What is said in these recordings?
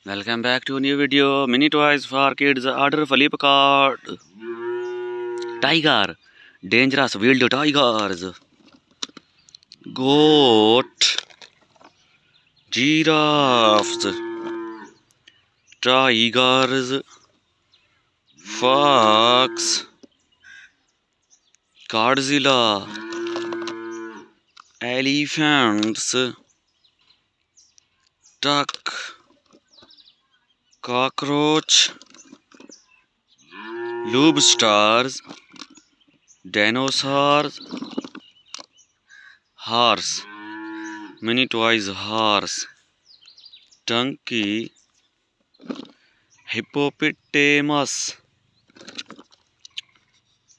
Welcome back to a new video. Mini toys for kids. Order Flipkart. Tiger. Dangerous wild tigers. Goat. Giraffes. Tigers. Fox. Godzilla. Elephants. Duck. Cockroach. Lobsters. Dinosaurs. Horse. Mini toys horse. Donkey. Hippopotamus.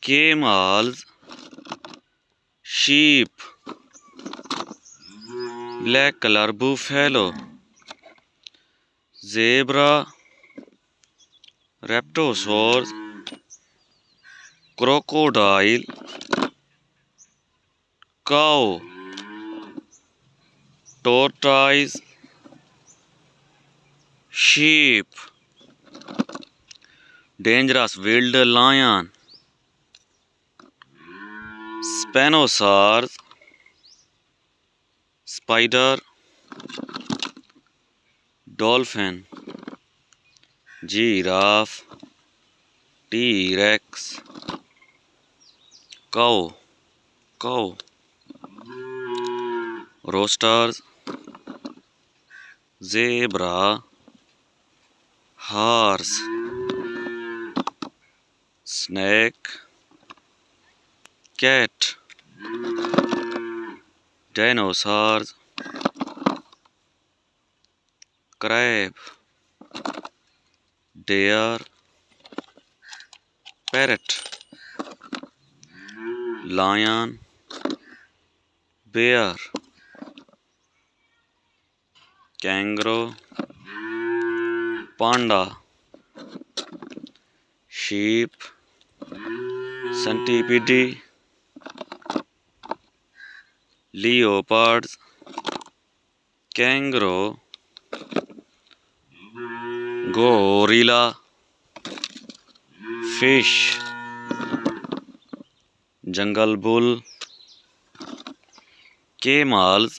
Camels. Sheep. Black color buffalo. Zebra. Raptorosaurus. Crocodile. Cow. Tortoise. Sheep. Dangerous wild lion. Spinosaurus. Spider. Dolphin. Giraffe. T-Rex. Cow. Roosters. Zebra. Horse. Snake. Cat. Dinosaurs. Crab. Deer. Parrot. Lion. Bear. Kangaroo. Panda. Sheep. Centipede. Leopards. Kangaroo. Gorilla. Fish. Jungle bull. Camels.